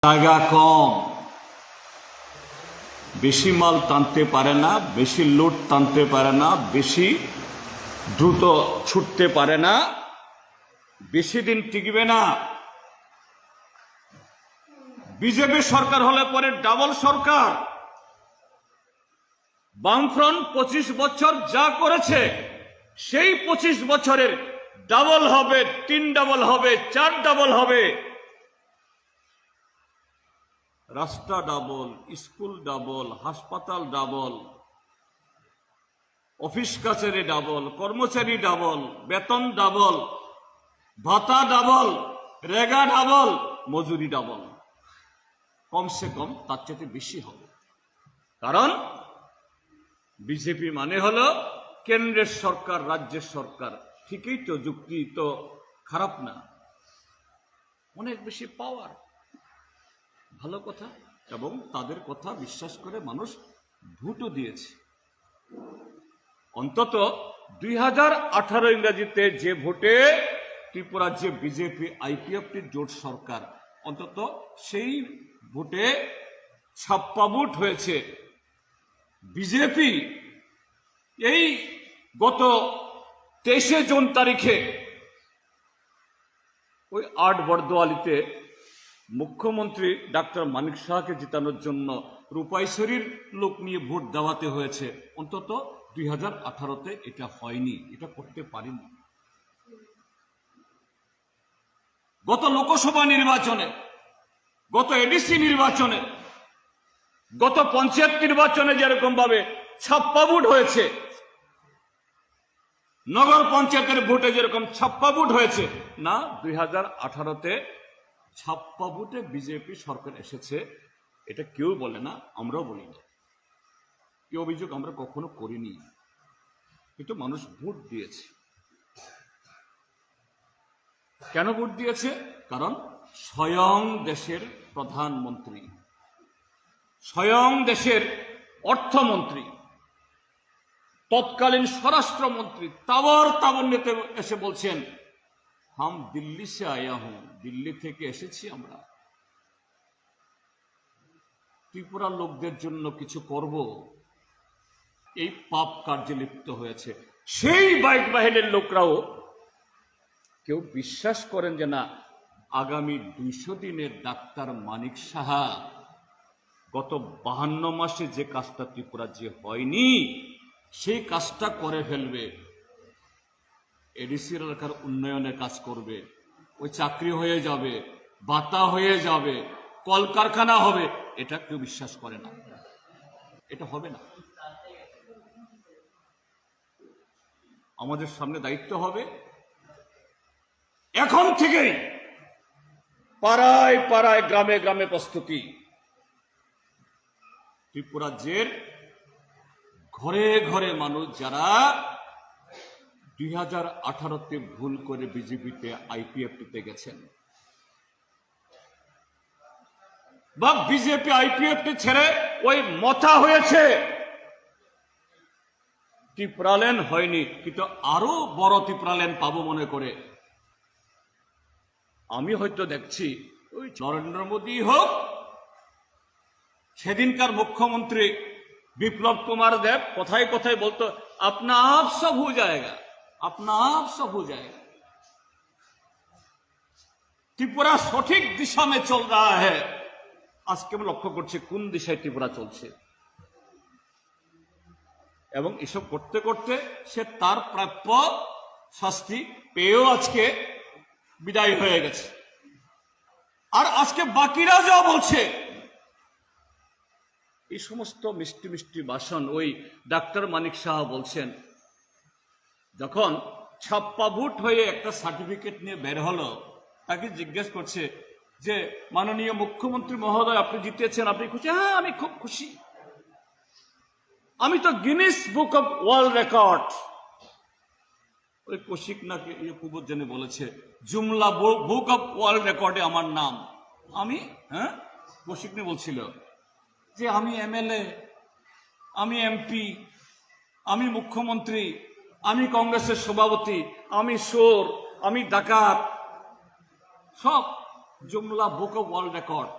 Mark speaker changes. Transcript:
Speaker 1: জায়গা কম, বেশি মাল টানতে পারে না, বেশি লোড টানতে পারে না, বেশি দ্রুত ছুটতে পারে না, বেশি দিন টিকবে না। বিজেপি সরকার হলে পরে ডাবল সরকার। বামফ্রন্ট 25 বছর যা করেছে সেই 25 বছরের ডাবল হবে, 3 ডাবল হবে, 4 ডাবল হবে। রাস্তা ডাবল, স্কুল ডাবল, হাসপাতাল ডাবল, অফিস কাছারি ডাবল, কর্মচারী ডাবল, বেতন ডাবল, ভাতা ডাবল, রেগা ডাবল, মজুরি ডাবল। কমসে কম তার চেয়ে বেশি হবে। কারণ বিজেপি মানে হলো কেন্দ্রের সরকার, রাজ্যের সরকার। ঠিকই তো, যুক্তি তো খারাপ না, অনেক বেশি পাওয়ার, ভালো কথা। এবং তাদের কথা বিশ্বাস করে মানুষ ভোটও দিয়েছে। অন্তত 2018 ইংরেজিতে যে ভোটে ত্রিপুরা যে বিজেপি আইপিএফটি জোট সরকার, অন্তত সেই ভোটে 56 ভোট হয়েছে। বিজেপি এই গত 23 জুন তারিখে ওই 8 বর্দোয়ালিতে মুখ্যমন্ত্রী ডাক্তার মানিক সাহাকে জিতানোর জন্য রূপাইশ্বরীর লোক নিয়ে ভোট দেওয়াতে হয়েছে। অন্তত 2018তে এটা হয়নি, এটা করতে পারিনি। গত লোকসভা নির্বাচনে, গত এডিসি নির্বাচনে, গত পঞ্চায়েত নির্বাচনে যেরকম ভাবে 56 ভোট হয়েছে, নগর পঞ্চায়েতের ভোটে যেরকম 56 ভোট হয়েছে না, 2018তে 56 ভোটে বিজেপি সরকার এসেছে। এটা কেউ বলে না, আমরাও বলি না, এই অভিযোগ আমরা কখনো করিনি। কিন্তু মানুষ ভোট দিয়েছে। কেন ভোট দিয়েছে? কারণ স্বয়ং দেশের প্রধানমন্ত্রী, স্বয়ং দেশের অর্থমন্ত্রী, তৎকালীন স্বরাষ্ট্রমন্ত্রী তাবর তাবন্যতে এসে বলছেন, হাম দিল্লি সে আয়া হুঁ, দিল্লি থেকে এসেছি আমরা, ত্রিপুরার লোকদের জন্য কিছু করব। এই পাপ কার্যে লিপ্ত হয়েছে। সেই বাইক বাহিনীর লোকরাও কেউ বিশ্বাস করেন যে না, আগামী 200 দিনের ডাক্তার মানিক সাহা গত 52 মাসে যে কাজটা ত্রিপুরা যে হয়নি সেই কাজটা করে ফেলবে। এডিসি এলাকার উন্নয়নের কাজ করবে, ওই চাকরি হয়ে যাবে, ভাতা হয়ে যাবে, কলকারখানা হবে। এটা কেউ বিশ্বাস করে না, এটা হবে না। আমাদের সামনে দায়িত্ব হবে এখন থেকেই পাড়ায় পাড়ায়, গ্রামে গ্রামে প্রস্তুতি। ত্রিপুরা জের ঘরে ঘরে মানুষ যারা 2018তে ভুল করে বিজেপিতে আইপিএফটিতে গেছেন, বা বিজেপি আইপিএফটি ছেড়ে ওই মথা হয়েছে, ত্রিপুরালেন হয়নি, কিন্তু আরো বড় ত্রিপুরালেন পাবো মনে করে। আমি হয়তো দেখছি ওই নরেন্দ্র মোদী হোক, সেদিনকার মুখ্যমন্ত্রী বিপ্লব কুমার দেব কোথায় কোথায় বলতো, আপনা आप सब हो जाएगा, अपना आप सब हो जाएगा। ত্রিপুরা সঠিক দিশা में चल रहा है। আজকে আমি লক্ষ্য করছি কোন দিশায় ত্রিপুরা চলছে, এবং এসব করতে করতে সে তার প্রাপ্য শাস্তি পেয়েও আজকে বিদায় হয়ে গেছে। আর আজকে বাকিরা যা বলছে, এই সমস্ত মিষ্টি মিষ্টি ভাষণ ওই ডাক্তার মানিক সাহা বলছেন। যখন 56 ভোট হয়ে একটা সার্টিফিকেট নিয়ে বের হলো, তাকে জিজ্ঞেস করছে যে মাননীয় মুখ্যমন্ত্রী মহোদয়, আপনি জিতেছেন, আপনি খুশি? হ্যাঁ, আমি খুব খুশি, আমি তো Guinness book of world record. ওই কৌশিক নাকি কুবুর জেনে বলেছে, জুমলা বুক অফ ওয়ার্ল্ড রেকর্ডে আমার নাম। আমি, হ্যাঁ, কৌশিক নিয়ে বলছিল যে আমি এমএলএ, আমি এমপি, আমি মুখ্যমন্ত্রী, আমি কংগ্রেসের সভাপতি, আমি চোর, আমি ডাকাত, সব জুমলা বুক অফ ওয়ার্ল্ড রেকর্ড।